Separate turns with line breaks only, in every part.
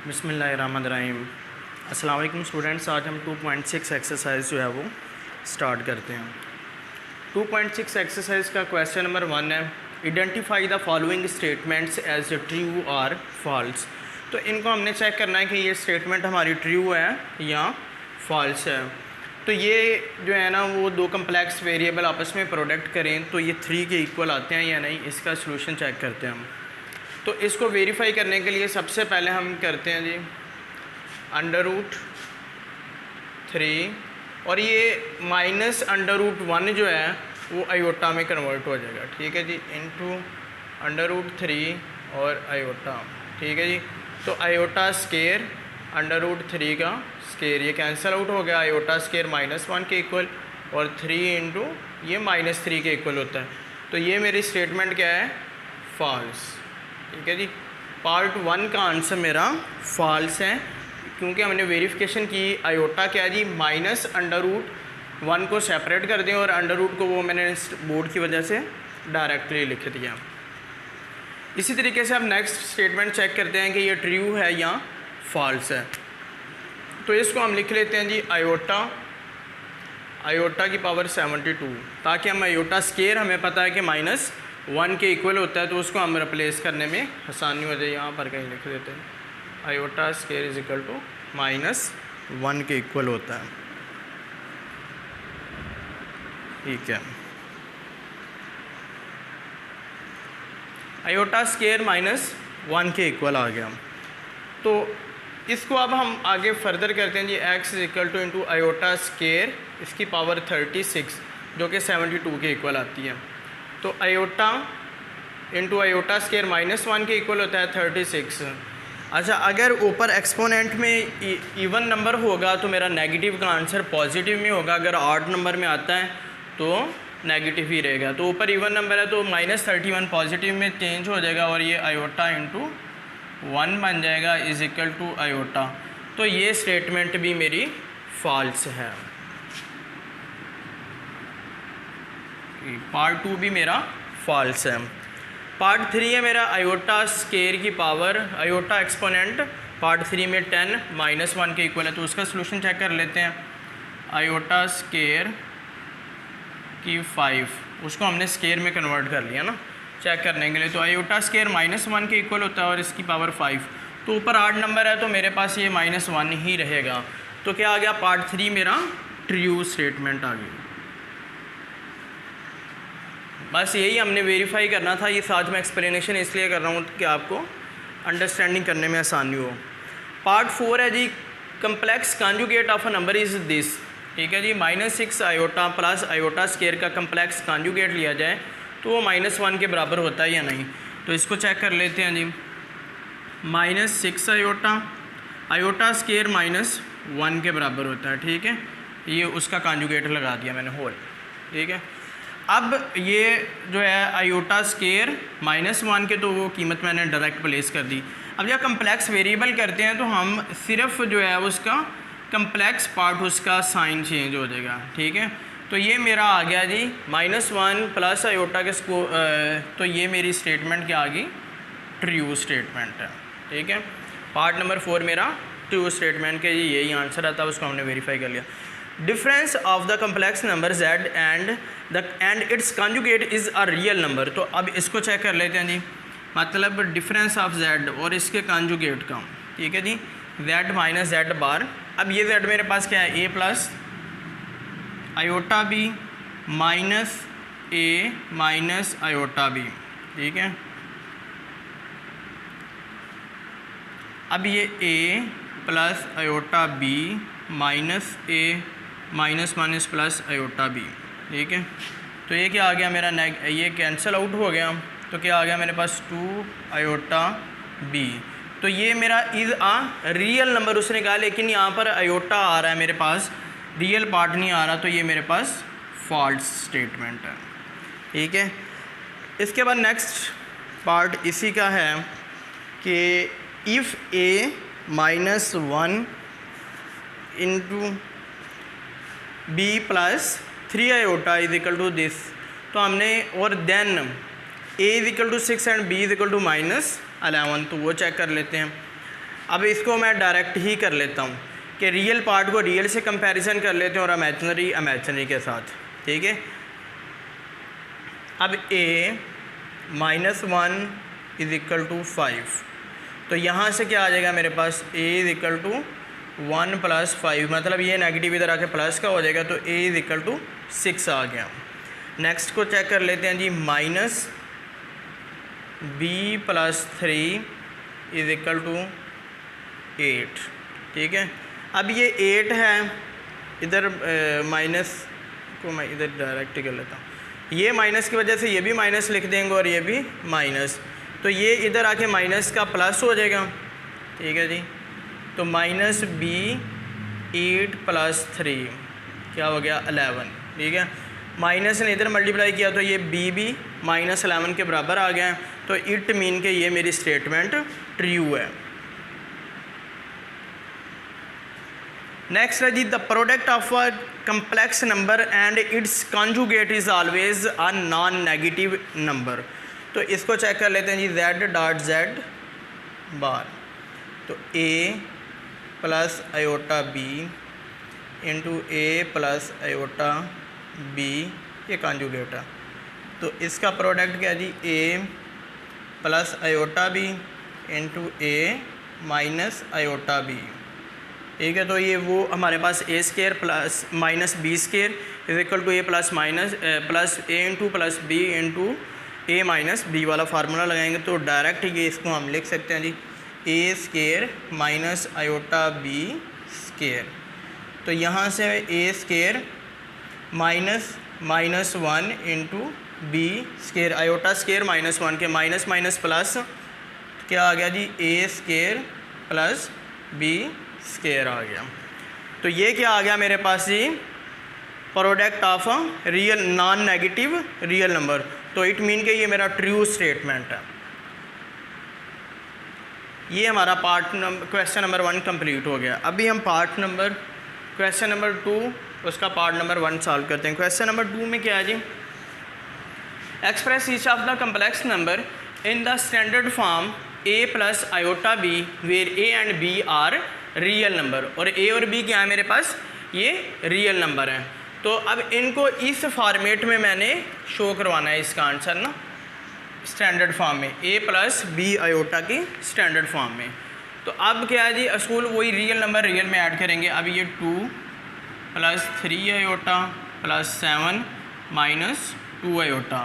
बिस्मिल्लाहिर्रहमानिर्रहीम। अस्सलाम वालेकुम स्टूडेंट्स, आज हम 2.6 एक्सरसाइज जो है वो स्टार्ट करते हैं। 2.6 एक्सरसाइज का क्वेश्चन नंबर 1 है, identify the following statements as true और फॉल्स। तो इनको हमने चेक करना है कि ये स्टेटमेंट हमारी ट्रू है या फॉल्स है। तो ये जो है ना वो दो कम्प्लेक्स वेरिएबल आपस में प्रोडक्ट करें तो ये 3 के इक्वल आते हैं या नहीं, इसका सलूशन चेक करते हैं हम। तो इसको वेरीफाई करने के लिए सबसे पहले हम करते हैं जी √3 और ये -√1 जो है वो आयोटा में कन्वर्ट हो जाएगा, ठीक है जी, इनटू √3 और आयोटा, ठीक है जी। तो आयोटा स्केयर √3 का स्केयर ये कैंसिल आउट हो गया, आयोटा स्केयर -1 के इक्वल और 3 इंटू ये -3 के इक्वल होता है। तो ये मेरी स्टेटमेंट क्या है, फॉल्स, ठीक है जी। पार्ट 1 का आंसर मेरा फॉल्स है क्योंकि हमने वेरिफिकेशन की आयोटा क्या है जी, -√1 को सेपरेट कर दें और अंडर रूट को वो मैंने बोर्ड की वजह से डायरेक्टली लिख दिया। इसी तरीके से अब नेक्स्ट स्टेटमेंट चेक करते हैं कि ये ट्रू है या फॉल्स है। तो इसको हम लिख लेते हैं जी आयोटा की पावर 72, ताकि हम आयोटा स्केयर हमें पता है कि -1 के इक्वल होता है तो उसको हम रिप्लेस करने में आसानी हो जाए। यहाँ पर कहीं लिख देते हैं iota square is equal to -1 के इक्वल होता है, ठीक है। आयोटा स्केयर -1 के इक्वल आ गया। तो इसको अब हम आगे फर्दर करते हैं जी, x is equal two into iota square इसकी पावर 36 जो कि 72 के इक्वल आती है। तो आयोटा इंटू आयोटा स्केयर -1 के इक्वल होता है 36। अच्छा, अगर ऊपर एक्सपोनेंट में इवन नंबर होगा तो मेरा नेगेटिव का आंसर पॉजिटिव में होगा, अगर ऑड नंबर में आता है तो नेगेटिव ही रहेगा। तो ऊपर इवन नंबर है तो -31 पॉजिटिव में चेंज हो जाएगा और ये आयोटा इंटू 1 बन जाएगा इज इक्वल टू आयोटा। तो ये स्टेटमेंट भी मेरी फॉल्स है। पार्ट 2 भी मेरा फॉल्स है। पार्ट 3 है मेरा आयोटा स्केयर की पावर आयोटा एक्सपोनेंट पार्ट 3 में 10 -1 के इक्वल है। तो उसका सलूशन चेक कर लेते हैं। आयोटा स्केयर की 5 उसको हमने स्केयर में कन्वर्ट कर लिया ना चेक करने के लिए। तो आयोटा स्केयर -1 के इक्वल होता है और इसकी पावर 5। तो ऊपर 8 नंबर है तो मेरे पास ये -1 ही रहेगा। तो क्या आ गया, पार्ट 3 मेरा ट्रू स्टेटमेंट आ गई। बस यही हमने वेरीफाई करना था। ये साथ में एक्सप्लेनेशन इसलिए कर रहा हूँ कि आपको अंडरस्टैंडिंग करने में आसानी हो। पार्ट 4 है जी, complex conjugate of a number is this, ठीक है जी। -6 आयोटा प्लस आयोटा स्केयर का कम्प्लेक्स कॉन्जुगेट लिया जाए तो वो -1 के बराबर होता है या नहीं। तो इसको चेक कर लेते हैं जी। -6 आयोटा स्केयर -1 के बराबर होता है, ठीक है। ये उसका कॉन्जुगेट लगा दिया मैंने होल, ठीक है। अब ये जो है आयोटा स्केयर -1 के तो वो कीमत मैंने डायरेक्ट प्लेस कर दी। अब जब कम्प्लेक्स वेरिएबल करते हैं तो हम सिर्फ जो है उसका कम्प्लेक्स पार्ट उसका साइन चेंज हो जाएगा, ठीक है। तो ये मेरा आ गया जी -1 प्लस आयोटा के तो ये मेरी स्टेटमेंट क्या आ गई, ट्रू स्टेटमेंट है, ठीक है। पार्ट नंबर 4 मेरा ट्रू स्टेटमेंट के यही आंसर आता है, उसको हमने वेरीफाई कर लिया। Difference of the complex number z and its conjugate is a real number. तो अब इसको चेक कर लेते हैं जी, मतलब डिफरेंस ऑफ z और इसके कॉन्जुगेट का, ठीक है जी, z माइनस z बार। अब ये z मेरे पास क्या है, a plus iota b minus a minus iota b, ठीक है। अब ये a plus iota b minus a minus plus iota b, ठीक है। तो ये क्या आ गया मेरा ये कैंसिल आउट हो गया। तो क्या आ गया मेरे पास 2 आयोटा b। तो ये मेरा इज़ आ रियल नंबर उसने कहा, लेकिन यहाँ पर आयोटा आ रहा है मेरे पास, रियल पार्ट नहीं आ रहा, तो ये मेरे पास फॉल्स स्टेटमेंट है, ठीक है। इसके बाद नेक्स्ट पार्ट इसी का है कि if a -1 into b plus 3 iota is equal to this. तो हमने और then a is equal to 6 and b is equal to -11, तो वो चेक कर लेते हैं। अब इसको मैं डायरेक्ट ही कर लेता हूँ कि रियल पार्ट को रियल से कंपैरिजन कर लेते हैं और इमेजिनरी इमेजिनरी के साथ, ठीक है। अब a -1 इज़ इक्वल टू 5, तो यहाँ से क्या आ जाएगा मेरे पास a इज़ इक्वल टू 1 + 5, मतलब ये नेगेटिव इधर आके प्लस का हो जाएगा, तो a इज़ इक्वल टू 6 आ गया। नेक्स्ट को चेक कर लेते हैं जी, -b + 3 इज़ इक्वल टू 8, ठीक है। अब ये 8 है, इधर माइनस को मैं इधर डायरेक्ट कर लेता हूँ, ये माइनस की वजह से ये भी माइनस लिख देंगे और ये भी माइनस, तो ये इधर आके माइनस का प्लस हो जाएगा, ठीक है जी। तो -b 8 + 3 क्या हो गया 11, ठीक है। माइनस ने इधर मल्टीप्लाई किया तो ये b भी -11 के बराबर आ गया है, तो इट मीन के ये मेरी स्टेटमेंट ट्रू है। नेक्स्ट है जी, the product of a complex number and its conjugate is always a non negative number. तो इसको चेक कर लेते हैं जी, z.z बार, तो a + iota b into a + iota b, ये कॉन्जुगेट है, तो इसका प्रोडक्ट क्या जी, a + iota b into a - iota b, ठीक है। तो ये वो हमारे पास a² + -b² is equal to a + a into + b into a - b वाला फार्मूला लगाएंगे, तो डायरेक्ट ये इसको हम लिख सकते हैं जी, a² - iota b²। तो यहाँ से a² -1 into b², iota square -1 के माइनस माइनस प्लस क्या आ गया जी, a² + b² आ गया। तो ये क्या आ गया मेरे पास जी, product of real non negative real number, तो इट मीन के ये मेरा ट्रू स्टेटमेंट है। ये हमारा क्वेश्चन नंबर 1 कंप्लीट हो गया। अभी हम क्वेश्चन नंबर 2 उसका पार्ट नंबर 1 सॉल्व करते हैं। क्वेश्चन नंबर 2 में क्या है जी, express each of the complex number in the standard form a + iota b where a and b are real number, और a और b क्या है मेरे पास, ये रियल नंबर हैं। तो अब इनको इस फॉर्मेट में मैंने शो करवाना है इसका आंसर ना, स्टैंडर्ड फॉर्म में a + b iota की स्टैंडर्ड फॉर्म में। तो अब क्या है जी, असूल वही रियल नंबर रियल में ऐड करेंगे। अब ये 2 + 3 iota + 7 - 2 iota,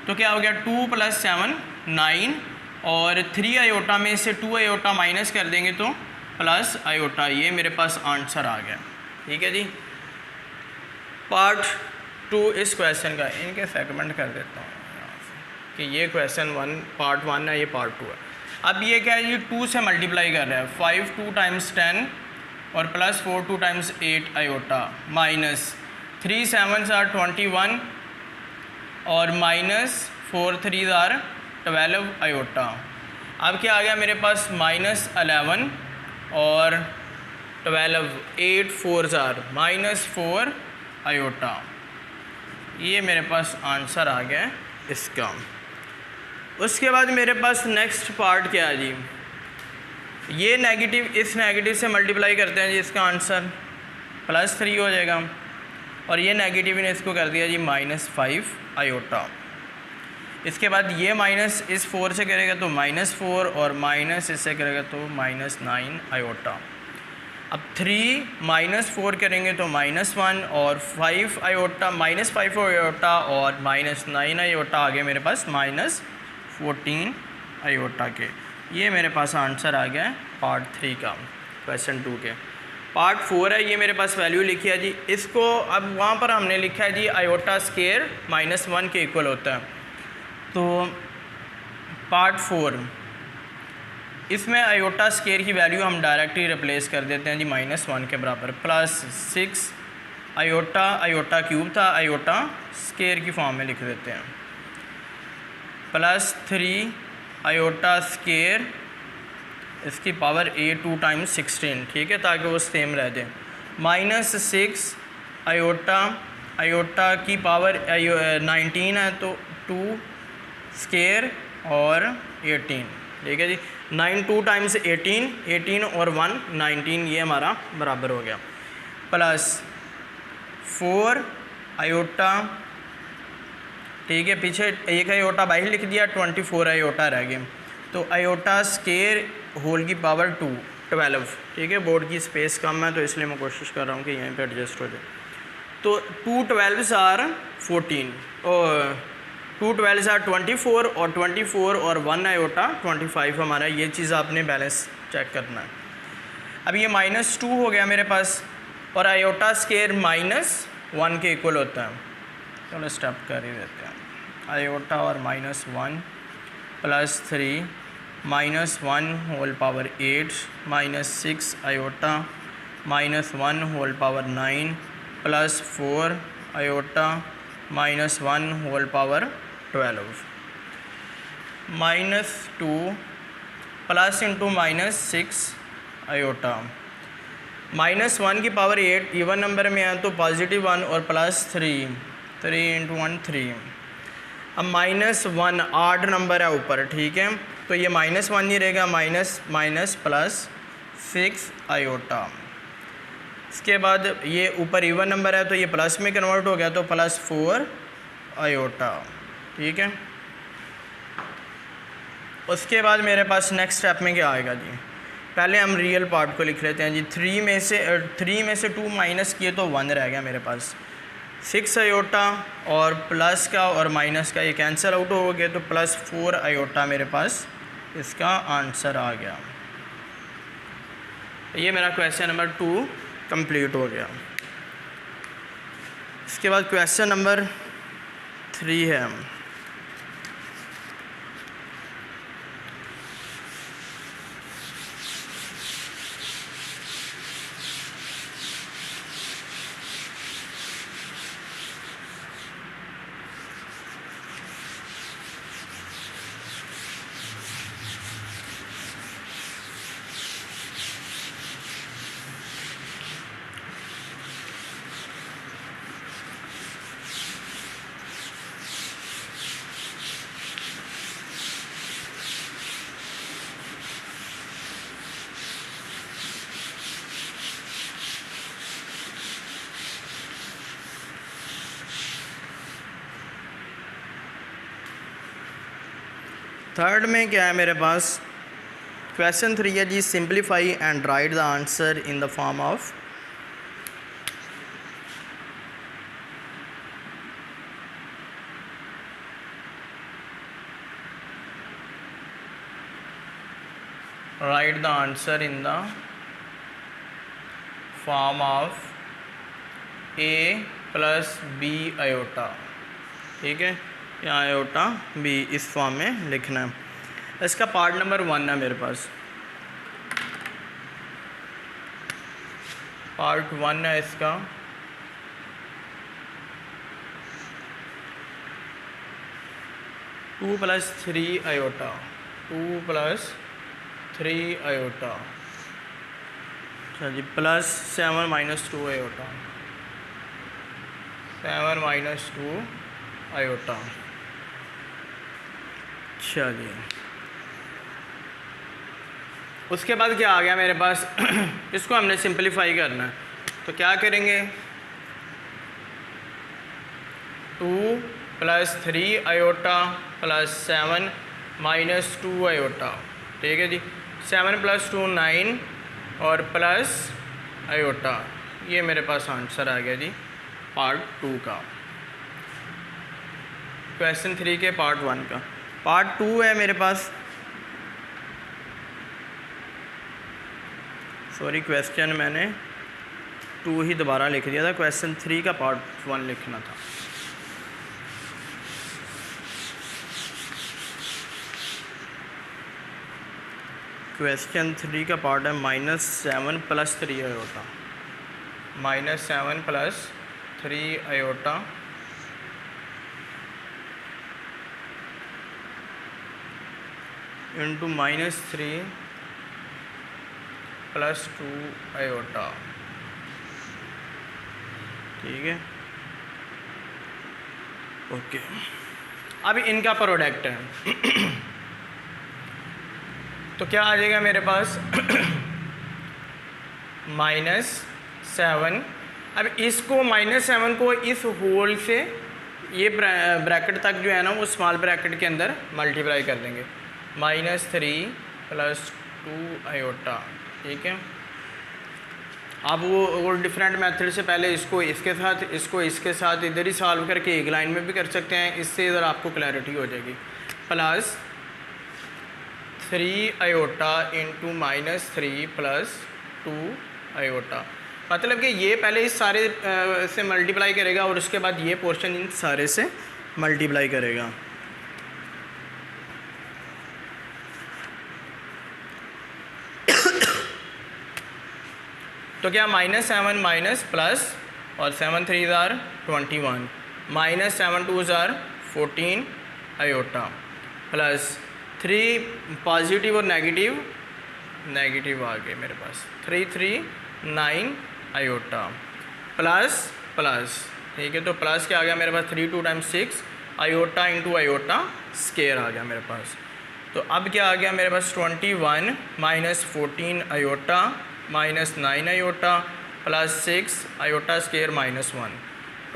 तो क्या हो गया 2 + 7 9, और 3 iota में से 2 iota माइनस कर देंगे तो + iota, ये मेरे पास आंसर आ गया, ठीक है जी। पार्ट 2 इस क्वेश्चन का, इनके सेगमेंट कर देता हूँ कि ये क्वेश्चन 1 पार्ट 1 है, ये पार्ट 2 है। अब ये क्या है, ये 2 से मल्टीप्लाई कर रहा है, 5 2 × 10 और +4 2 × 8 iota माइनस 3 7s are 21 और -4 3s are 12 iota। अब क्या आ गया मेरे पास -11 और 12, 8 4s are -4 iota, ये मेरे पास आंसर आ गया इसका। उसके बाद मेरे पास नेक्स्ट पार्ट क्या है जी, ये नेगेटिव इस नेगेटिव से मल्टीप्लाई करते हैं जी, इसका आंसर +3 हो जाएगा, और ये नेगेटिव ने इसको कर दिया जी -5 iota। इसके बाद ये माइनस इस 4 से करेगा तो -4, और माइनस इससे करेगा तो -9 iota। अब 3 -4 करेंगे तो -1, और 5 iota -5 iota और -9 iota आ गए मेरे पास -14 iota के। ये मेरे पास आंसर आ गया है पार्ट 3 का, क्वेश्चन 2 के। पार्ट 4 है, ये मेरे पास वैल्यू लिखी है जी, इसको अब वहाँ पर हमने लिखा है जी iota² -1 के इक्वल होता है। तो पार्ट 4 इसमें iota² की वैल्यू हम डायरेक्टली रिप्लेस कर देते हैं जी -1 के बराबर, +6 iota³ था, iota² की फॉर्म में लिख देते हैं, +3 iota² इसकी पावर a 2 × 16, ठीक है, ताकि वो सेम रह जाए, -6 iota की पावर 19 है, तो 2² और 18, ठीक है जी। 9 2 टाइम्स 18, 18 और 1 19, ये हमारा बराबर हो गया, प्लस 4 आयोटा, ठीक है, पीछे एक आयोटा बाहर लिख दिया, 24 आयोटा रह गए। तो आयोटा स्केयर होल की पावर 2 12, ठीक है। बोर्ड की स्पेस कम है तो इसलिए मैं कोशिश कर रहा हूँ कि यहीं पे एडजस्ट हो जाए। तो 2 12s आर 14 और 2 12s आर 24 और 24 और 1 आयोटा 25 हमारा, ये चीज़ आपने बैलेंस चेक करना है। अब ये -2 हो गया मेरे पास और आयोटा स्केयर -1 के इक्वल होता है। चलो स्टेप कर ही देते हैं। आयोटा और -1 plus 3 -1 whole power 8 -6 iota -1 whole power 9 plus 4 iota -1 whole power 12 -2 plus into -6 iota -1 की पावर 8 इवन नंबर में है तो पॉजिटिव 1 और प्लस 3 इंटू 1 3। अब -1 आड नंबर है ऊपर, ठीक है, तो ये -1 नहीं रहेगा, माइनस प्लस 6 आयोटा। इसके बाद ये ऊपर इवन नंबर है तो ये प्लस में कन्वर्ट हो गया तो प्लस 4 आयोटा, ठीक है। उसके बाद मेरे पास नेक्स्ट स्टेप में क्या आएगा जी, पहले हम रियल पार्ट को लिख लेते हैं जी। 3 में से 2 माइनस किए तो 1 रह गया मेरे पास। 6 आयोटा और प्लस का और माइनस का ये कैंसिल आउट हो गया तो प्लस 4 आयोटा मेरे पास इसका आंसर आ गया। ये मेरा क्वेश्चन नंबर 2 कंप्लीट हो गया। इसके बाद क्वेश्चन नंबर 3 है। थर्ड में क्या है मेरे पास, क्वेश्चन 3 है जी, simplify and write the answer in the form of write the answer in the form of a plus B iota, ठीक है, यहाँ आयोटा बी इस फॉर्म में लिखना है। इसका पार्ट नंबर 1 है मेरे पास, पार्ट 1 है इसका, टू प्लस 3 आयोटा, 2 + 3 आयोटा, अच्छा जी, प्लस 7 - 2 आयोटा, 7 - 2 आयोटा। चलिए उसके बाद क्या आ गया मेरे पास इसको हमने सिंपलीफाई करना है तो क्या करेंगे, 2 + 3 आयोटा प्लस 7 - 2 आयोटा, ठीक है जी। 7 + 2 9 और प्लस आयोटा, ये मेरे पास आंसर आ गया जी पार्ट 2 का। क्वेश्चन 3 के पार्ट 1 का। पार्ट 2 है मेरे पास, सॉरी क्वेश्चन मैंने 2 ही दोबारा लिख दिया था, क्वेश्चन 3 का पार्ट 1 लिखना था। क्वेश्चन 3 का पार्ट है -7 + 3 आयोटा, -7 + 3 आयोटा इंटू -3 + 2 आयोटा, ठीक है, ओके। अब इनका प्रोडक्ट है तो क्या आ जाएगा मेरे पास -7। अब इसको -7 को इस होल से ये ब्रैकेट तक जो है ना वो स्मॉल ब्रैकेट के अंदर मल्टीप्लाई कर देंगे, -3 + 2 आयोटा। ठीक है, अब वो डिफरेंट मेथड से पहले इसको इसके साथ, इसको इसके साथ इधर ही सॉल्व करके एक लाइन में भी कर सकते हैं, इससे इधर आपको क्लैरिटी हो जाएगी। +3 आयोटा इंटू -3 + 2 आयोटा, मतलब कि ये पहले इस सारे से मल्टीप्लाई करेगा और उसके बाद ये पोर्शन इन सारे से मल्टीप्लाई करेगा। तो क्या -7 माइनस प्लस और 7 3 ज़ार 21, -7 2 ज़ार 14 आयोटा, +3 पॉजिटिव और नेगेटिव आ गए मेरे पास 3 3 9 आयोटा, प्लस ठीक है। तो प्लस क्या आ गया मेरे पास 3 2 × 6 आयोटा इंटू आयोटा स्केयर आ गया मेरे पास। तो अब क्या आ गया मेरे पास 21 -14 iota -9 iota +6 iota square -1,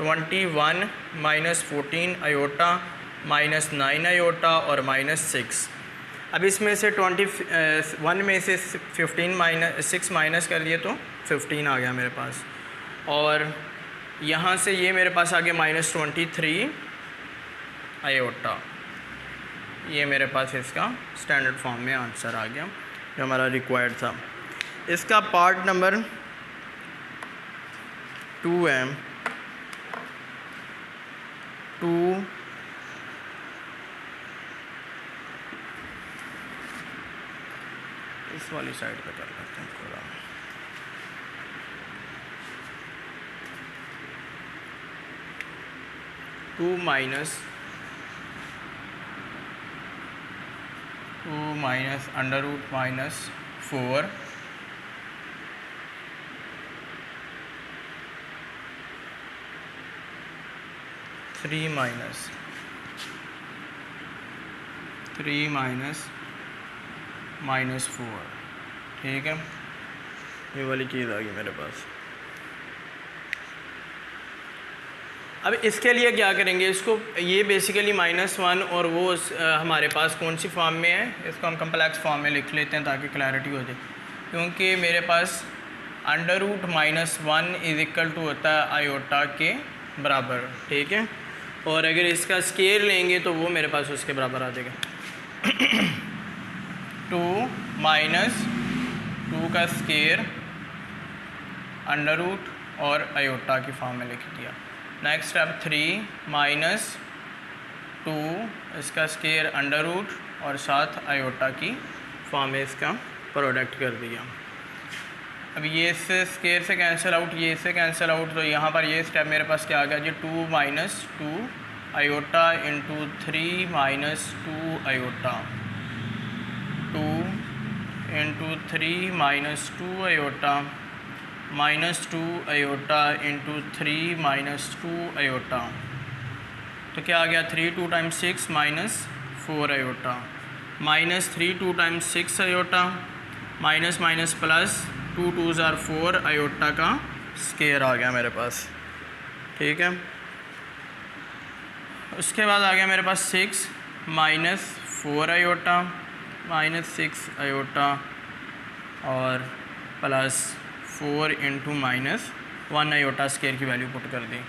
21 -14 iota -9 iota और -6। अब इसमें से 21 में से 6 माइनस कर लिए तो 15 आ गया मेरे पास, और यहाँ से ये मेरे पास आ गया -23 आयोटा। ये मेरे पास इसका स्टैंडर्ड फॉर्म में आंसर आ गया जो हमारा रिक्वायर्ड था। इसका पार्ट नंबर 2 है, 2 इस वाली साइड पे कर लेते हैं थोड़ा। Two minus √-4 3 -4। ठीक है, ये वाली चीज़ आ गई मेरे पास। अब इसके लिए क्या करेंगे, इसको ये बेसिकली -1 और वो हमारे पास कौन सी फॉर्म में है, इसको हम कम्प्लेक्स फॉर्म में लिख लेते हैं ताकि क्लैरिटी हो जाए। क्योंकि मेरे पास √-1 = होता है आयोटा के बराबर। ठीक है, और अगर इसका स्केयर लेंगे तो वो मेरे पास उसके बराबर आ जाएगा 2 - 2 का स्केयर √ और आयोटा की फॉर्म में लिख दिया। नेक्स्ट स्टेप 3 - 2 इसका स्केयर √ और साथ आयोटा की फॉर्म में इसका प्रोडक्ट कर दिया। अब ये इससे स्केयर से कैंसिल आउट, ये इससे कैंसिल आउट, तो यहाँ पर ये स्टेप मेरे पास क्या आ गया जी 2 - 2 iota into 3 - 2 iota, 2 × 3 - 2 iota -2 iota into 3 - 2 iota. तो क्या आ गया 3 2 × 6 -4 आयोटा, -3 2 × 6 आयोटा, माइनस प्लस 2 2 ज़ार 4 आयोटा का स्केयर आ गया मेरे पास। ठीक है, उसके बाद आ गया मेरे पास 6 -4 आयोटा, -6 आयोटा और +4 × -1 आयोटा स्केयर की वैल्यू पुट कर दी।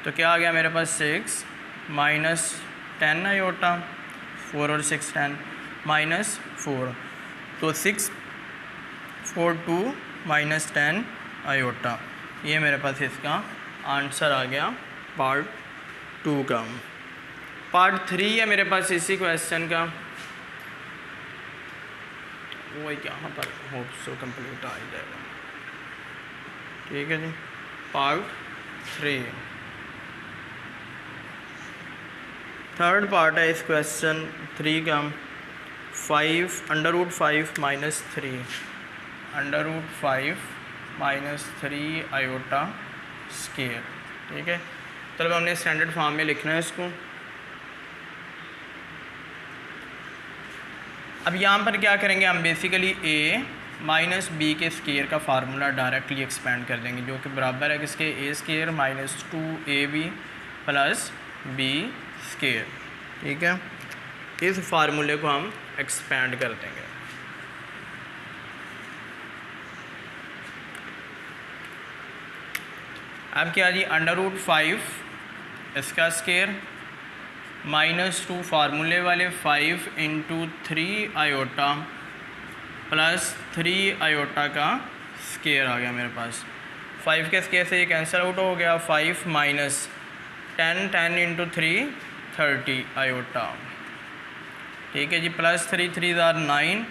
तो क्या आ गया मेरे पास 6 -10 आयोटा, 4 और 6 10 -4, तो 6 4 2 -10 आयोटा। ये मेरे पास इसका आंसर आ गया पार्ट 2 का। पार्ट 3 है मेरे पास इसी क्वेश्चन का, वो यहाँ पर होप सो कंप्लीट आ ही जाएगा। ठीक है जी, पार्ट 3 थर्ड पार्ट है इस क्वेश्चन 3 का। 5 √5 - 3 √5 - 3 आयोटा स्केयर। ठीक है, चलो हमने स्टैंडर्ड फॉर्म में लिखना है इसको। अब यहाँ पर क्या करेंगे हम, बेसिकली a माइनस बी के स्केयर का फार्मूला डायरेक्टली एक्सपेंड कर देंगे, जो कि बराबर है किसके, A square minus 2ab plus B square. ठीक है, इस फार्मूले को हम एक्सपेंड कर देंगे। अब क्या जी, √5 इसका स्केयर -2 फार्मूले वाले 5 × 3 आयोटा प्लस 3 आयोटा का स्केयर आ गया मेरे पास। 5 के स्केयर से ये कैंसिल आउट हो गया, 5 माइनस 10 × 3 30 आयोटा। ठीक है जी, प्लस 3 3 9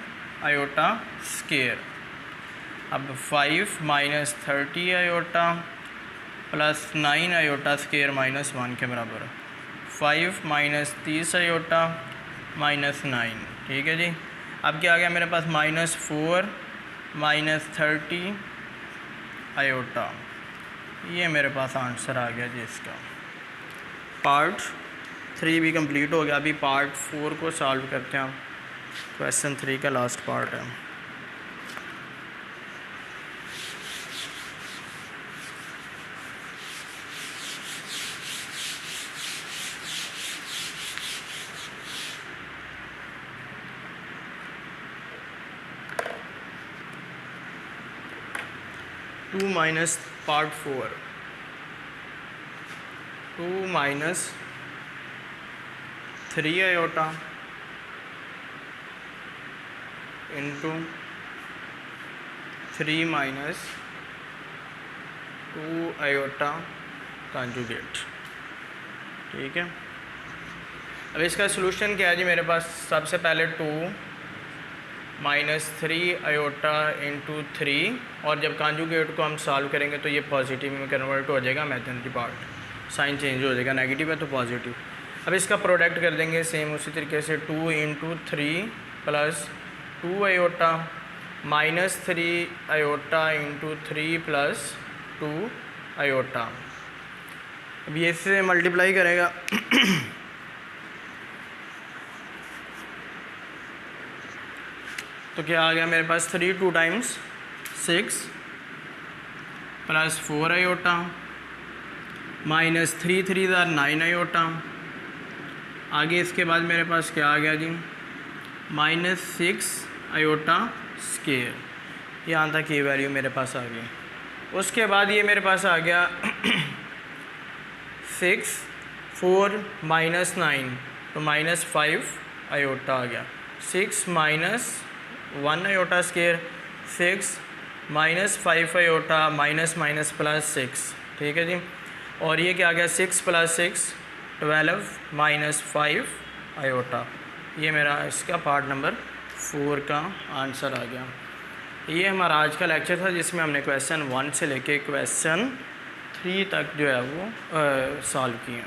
आयोटा स्केयर। अब 5 minus 30 iota plus 9 iota square -1 के बराबर, 5 माइनस 30 आयोटा माइनस 9। ठीक है जी, अब क्या आ गया मेरे पास, -4 माइनस 30 आयोटा। ये मेरे पास आंसर आ गया जी इसका। पार्ट 3 भी कंप्लीट हो गया, अभी पार्ट 4 को सॉल्व करते हैं हम। क्वेश्चन 3 का लास्ट पार्ट है। Part 4 2 minus 3 iota into 3 minus 2 iota conjugate. ठीक है, अब इसका सलूशन क्या है जी मेरे पास, सबसे पहले 2 माइनस 3 आयोटा इंटू 3, और जब कॉन्जुगेट को हम सॉल्व करेंगे तो ये पॉजिटिव में कन्वर्ट हो जाएगा, इमेजिनरी पार्ट साइन चेंज हो जाएगा, नेगेटिव है तो पॉजिटिव। अब इसका प्रोडक्ट कर देंगे सेम उसी तरीके से, 2 × 3 plus 2 iota minus 3 iota into 3 plus 2 iota. अब ये इससे मल्टीप्लाई करेगा तो क्या आ गया मेरे पास, 3 2 times 6 plus 4 iota minus 3 3 9 iota. आगे इसके बाद मेरे पास क्या आ गया जी, -6 आयोटा स्केयर। यहाँ तक ये वैल्यू मेरे पास आ गई। उसके बाद ये मेरे पास आ गया 6 4 माइनस 9 तो -5 आयोटा आ गया, 6 minus 1 iota square, 6 minus 5 iota minus minus plus 6। ठीक है जी, और ये क्या आ गया, 6 प्लस 6 12 माइनस 5 आयोटा। ये मेरा इसका पार्ट नंबर 4 का आंसर आ गया। ये हमारा आज का लेक्चर था जिसमें हमने क्वेश्चन 1 से लेके क्वेश्चन 3 तक जो है वो सॉल्व किए।